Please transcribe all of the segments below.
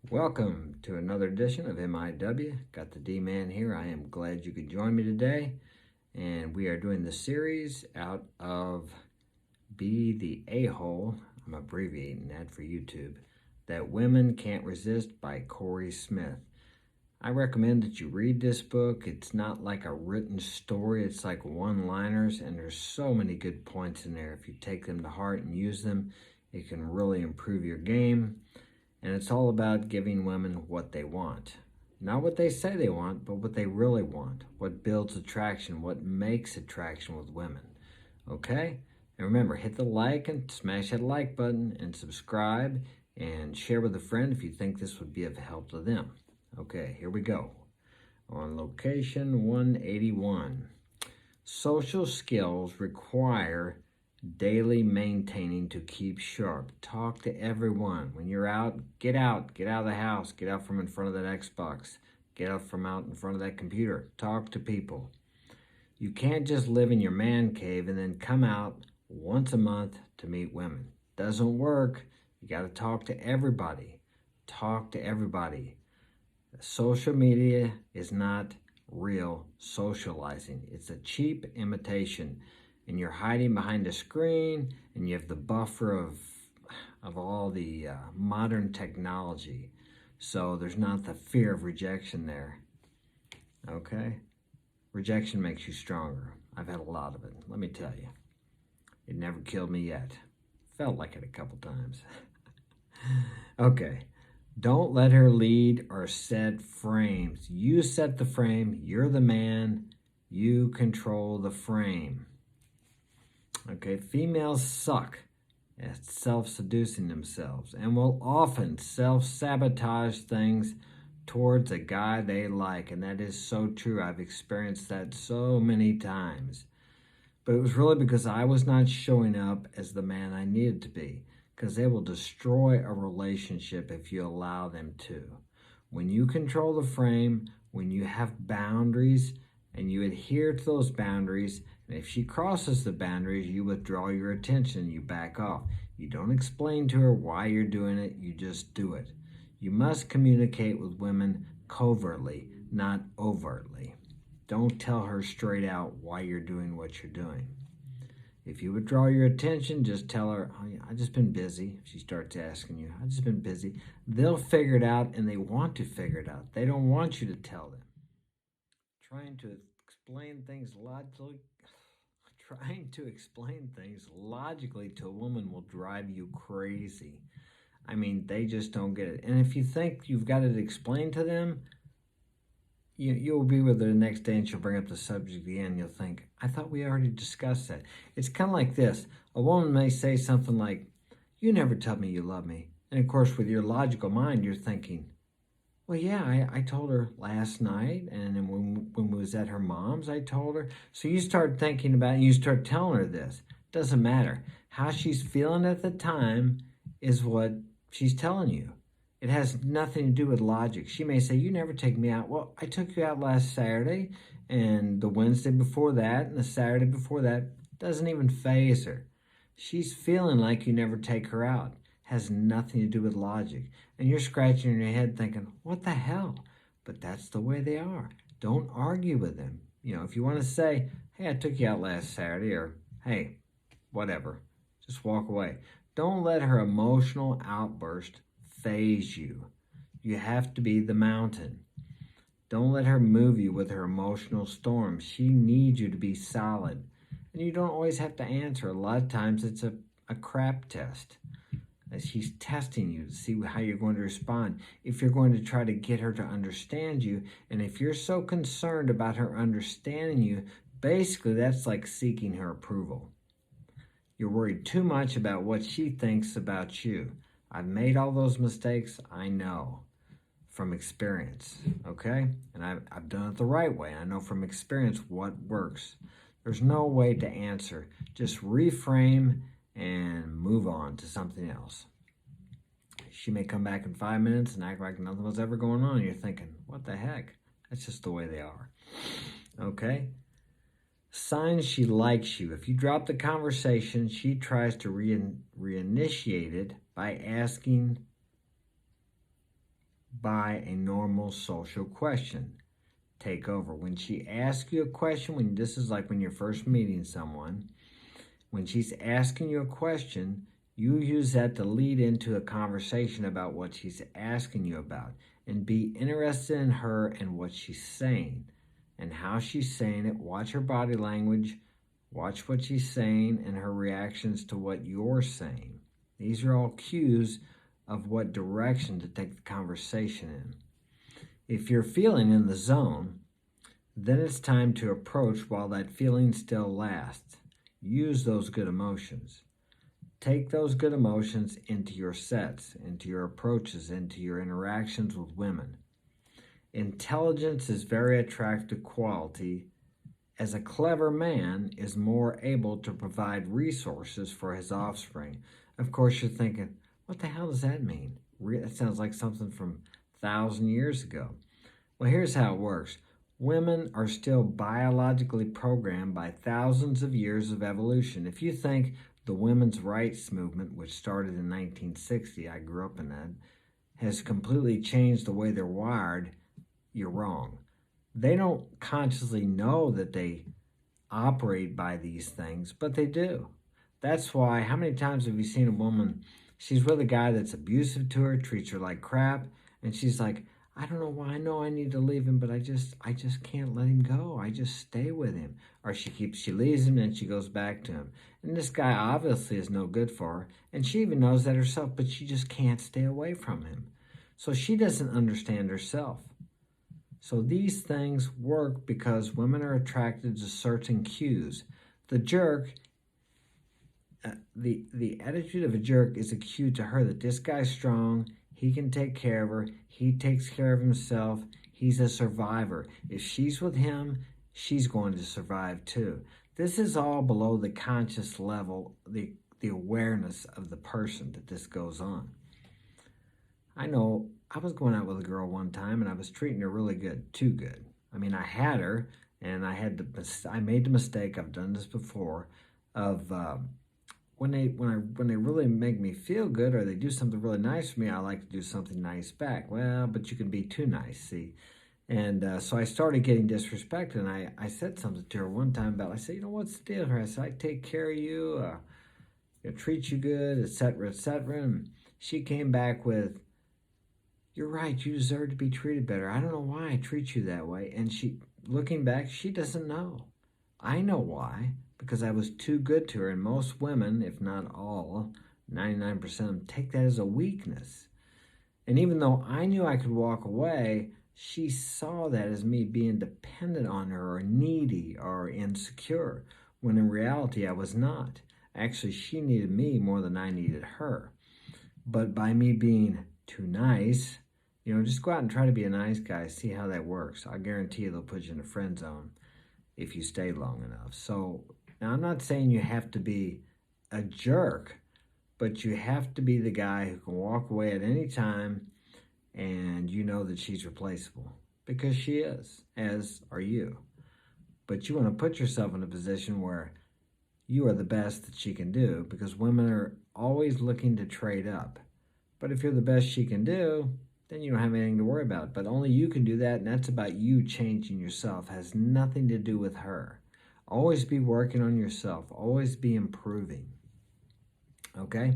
Welcome to another edition of MIW. Got the D-Man here. I am glad you could join me today. And we are doing the series out of Be the A-Hole. I'm abbreviating that for YouTube. That Women Can't Resist by Corey Smith. I recommend that you read this book. It's not like a written story. It's like one-liners, and there's so many good points in there. If you take them to heart and use them, it can really improve your game. And it's all about giving women what they want. Not what they say they want, but what they really want. What builds attraction, what makes attraction with women. Okay? And remember, hit the like and smash that like button and subscribe and share with a friend if you think this would be of help to them. Okay, here we go. On location 181. Social skills require daily maintaining to keep sharp. Talk to everyone. When you're out of the house, get out from in front of that Xbox, get out from out in front of that computer. Talk to people. You can't just live in your man cave and then come out once a month to meet women. Doesn't work. You got to talk to everybody. Talk to everybody. Social media is not real socializing. It's a cheap imitation. And you're hiding behind a screen, and you have the buffer of all the modern technology. So there's not the fear of rejection there. Okay? Rejection makes you stronger. I've had a lot of it, let me tell you. It never killed me yet. Felt like it a couple times. Okay. Don't let her lead or set frames. You set the frame. You're the man. You control the frame. Okay, females suck at self-seducing themselves and will often self-sabotage things towards a guy they like. And that is so true. I've experienced that so many times. But it was really because I was not showing up as the man I needed to be. Because they will destroy a relationship if you allow them to. When you control the frame, when you have boundaries and you adhere to those boundaries, and if she crosses the boundaries, you withdraw your attention, you back off. You don't explain to her why you're doing it, you just do it. You must communicate with women covertly, not overtly. Don't tell her straight out why you're doing what you're doing. If you withdraw your attention, just tell her, oh, yeah, I've just been busy. If she starts asking you, I've just been busy. They'll figure it out, and they want to figure it out. They don't want you to tell them. Trying to explain things logically to a woman will drive you crazy. I mean, they just don't get it. And if you think you've got it explained to them, you'll be with her the next day and she'll bring up the subject again. You'll think, I thought we already discussed that. It's kind of like this. A woman may say something like, you never tell me you love me. And of course, with your logical mind, you're thinking, well, yeah, I told her last night. And then when we was at her mom's, I told her. So you start thinking about it and you start telling her this. Doesn't matter. How she's feeling at the time is what she's telling you. It has nothing to do with logic. She may say, you never take me out. Well, I took you out last Saturday and the Wednesday before that and the Saturday before that. Doesn't even faze her. She's feeling like you never take her out. Has nothing to do with logic. And you're scratching your head thinking, what the hell? But that's the way they are. Don't argue with them. You know, if you want to say, hey, I took you out last Saturday, or hey, whatever, just walk away. Don't let her emotional outburst faze you. You have to be the mountain. Don't let her move you with her emotional storms. She needs you to be solid. And you don't always have to answer. A lot of times it's a crap test. She's testing you to see how you're going to respond. If you're going to try to get her to understand you, and if you're so concerned about her understanding you, basically that's like seeking her approval. You're worried too much about what she thinks about you. I've made all those mistakes, I know, from experience, okay? And I've done it the right way. I know from experience what works. There's no way to answer. Just reframe and move on to something else. She may come back in 5 minutes and act like nothing was ever going on. You're thinking, what the heck? That's just the way they are, okay? Signs she likes you. If you drop the conversation, she tries to reinitiate it by asking by a normal social question. Take over. When she asks you a question, this is like when you're first meeting someone, when she's asking you a question, you use that to lead into a conversation about what she's asking you about and be interested in her and what she's saying and how she's saying it. Watch her body language, watch what she's saying and her reactions to what you're saying. These are all cues of what direction to take the conversation in. If you're feeling in the zone, then it's time to approach while that feeling still lasts. Use those good emotions. Take those good emotions into your sets, into your approaches, into your interactions with women. Intelligence is a very attractive quality, as a clever man is more able to provide resources for his offspring. Of course, you're thinking, what the hell does that mean? That sounds like something from 1,000 years ago. Well, here's how it works. Women are still biologically programmed by thousands of years of evolution. If you think the women's rights movement, which started in 1960, I grew up in that, has completely changed the way they're wired, you're wrong. They don't consciously know that they operate by these things, but they do. That's why, how many times have you seen a woman, she's with a guy that's abusive to her, treats her like crap, and she's like, I don't know why. I know I need to leave him, but I just can't let him go. I just stay with him. Or she leaves him and she goes back to him. And this guy obviously is no good for her. And she even knows that herself, but she just can't stay away from him. So she doesn't understand herself. So these things work because women are attracted to certain cues. The jerk, the attitude of a jerk is a cue to her that this guy's strong. He can take care of her. He takes care of himself. He's a survivor. If she's with him, she's going to survive too. This is all below the conscious level, the awareness of the person that this goes on. I know I was going out with a girl one time and I was treating her really good, too good. I mean, I had her and I made the mistake, I've done this before, of when they really make me feel good or they do something really nice for me, I like to do something nice back. Well, but you can be too nice, see. And so I started getting disrespected, and I said something to her one time about, I said, what's the deal here? I said, I take care of you, treat you good, etc., etc. And she came back with, you're right, you deserve to be treated better. I don't know why I treat you that way. And she, looking back, she doesn't know. I know why. Because I was too good to her, and most women, if not all, 99% of them, take that as a weakness. And even though I knew I could walk away, she saw that as me being dependent on her or needy or insecure, when in reality I was not. Actually, she needed me more than I needed her. But by me being too nice, just go out and try to be a nice guy, see how that works. I guarantee you they'll put you in a friend zone if you stay long enough. So now, I'm not saying you have to be a jerk, but you have to be the guy who can walk away at any time and you know that she's replaceable. Because she is, as are you. But you want to put yourself in a position where you are the best that she can do, because women are always looking to trade up. But if you're the best she can do, then you don't have anything to worry about. But only you can do that, and that's about you changing yourself. It has nothing to do with her. Always be working on yourself. Always be improving. Okay?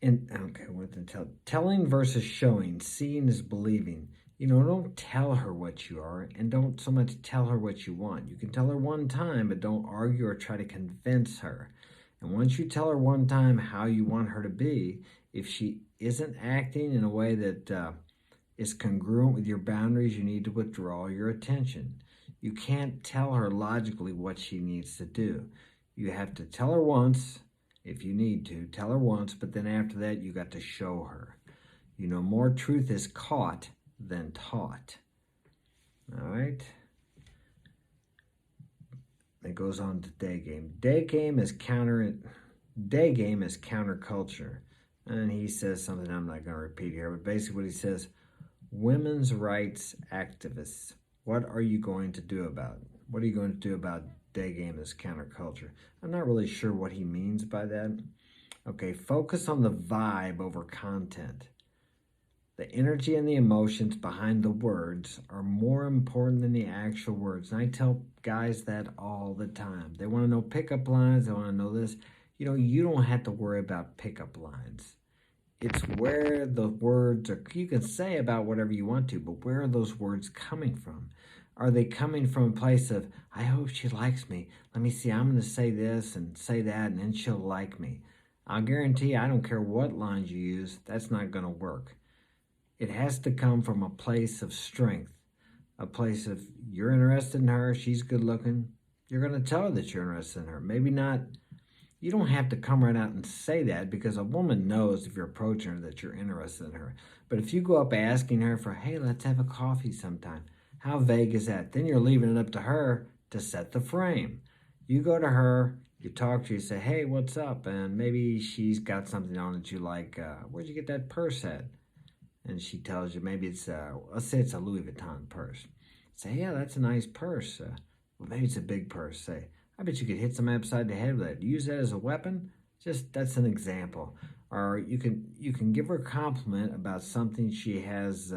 What to tell? Telling versus showing. Seeing is believing. Don't tell her what you are, and don't so much tell her what you want. You can tell her one time, but don't argue or try to convince her. And once you tell her one time how you want her to be, if she isn't acting in a way that is congruent with your boundaries, you need to withdraw your attention. You can't tell her logically what she needs to do. You have to tell her once, if you need to. Tell her once, but then after that, you got to show her. More truth is caught than taught. All right? It goes on to day game. Day game is counterculture. And he says something I'm not going to repeat here, but basically what he says, women's rights activists. What are you going to do about it? What are you going to do about day game as counterculture? I'm not really sure what he means by that. Okay, focus on the vibe over content. The energy and the emotions behind the words are more important than the actual words. And I tell guys that all the time. They want to know pickup lines. They want to know this. You know, you don't have to worry about pickup lines. It's where the words are. You can say about whatever you want to, but where are those words coming from? Are they coming from a place of, I hope she likes me. Let me see, I'm going to say this and say that, and then she'll like me. I'll guarantee I don't care what lines you use, that's not going to work. It has to come from a place of strength, a place of you're interested in her, she's good looking. You're going to tell her that you're interested in her. Maybe not. You don't have to come right out and say that because a woman knows if you're approaching her that you're interested in her. But if you go up asking her for, hey, let's have a coffee sometime, how vague is that? Then you're leaving it up to her to set the frame. You go to her, you talk to her, you say, hey, what's up? And maybe she's got something on that you like. Where'd you get that purse at? And she tells you, maybe it's, let's say it's a Louis Vuitton purse. Say, yeah, that's a nice purse. Well, maybe it's a big purse. Say, I bet you could hit somebody upside the head with it. Use that as a weapon. Just that's an example. Or you can give her a compliment about something she has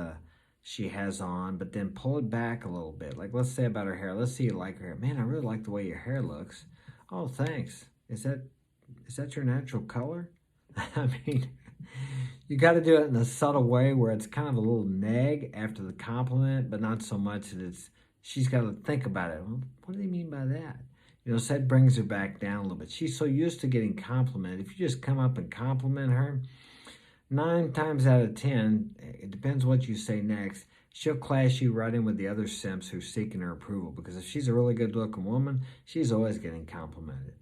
on, but then pull it back a little bit. Like let's say about her hair. Let's see you like her hair. Man, I really like the way your hair looks. Oh, thanks. Is that your natural color? I mean, you got to do it in a subtle way where it's kind of a little nag after the compliment, but not so much that she's got to think about it. Well, what do they mean by that? You know, so that brings her back down a little bit. She's so used to getting complimented. If you just come up and compliment her, 9 times out of 10, it depends what you say next, she'll class you right in with the other simps who's seeking her approval. Because if she's a really good-looking woman, she's always getting complimented.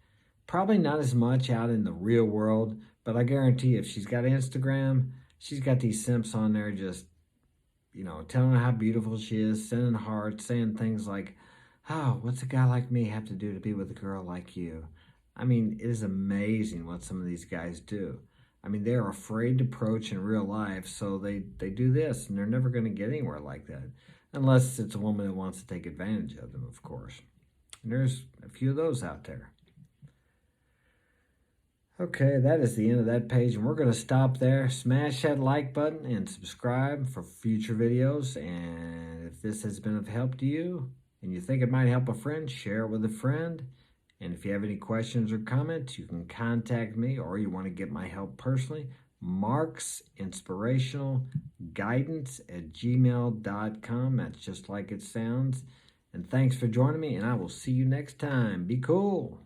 Probably not as much out in the real world, but I guarantee if she's got Instagram, she's got these simps on there just, you know, telling her how beautiful she is, sending hearts, saying things like, oh, what's a guy like me have to do to be with a girl like you? I mean, it is amazing what some of these guys do. I mean, they're afraid to approach in real life, so they do this, and they're never going to get anywhere like that. Unless it's a woman that wants to take advantage of them, of course. And there's a few of those out there. Okay, that is the end of that page, and we're going to stop there. Smash that like button and subscribe for future videos. And if this has been of help to you, and you think it might help a friend, share it with a friend. And if you have any questions or comments, you can contact me, or you want to get my help personally, marksinspirationalguidance@gmail.com. That's just like it sounds. And thanks for joining me, and I will see you next time. Be cool.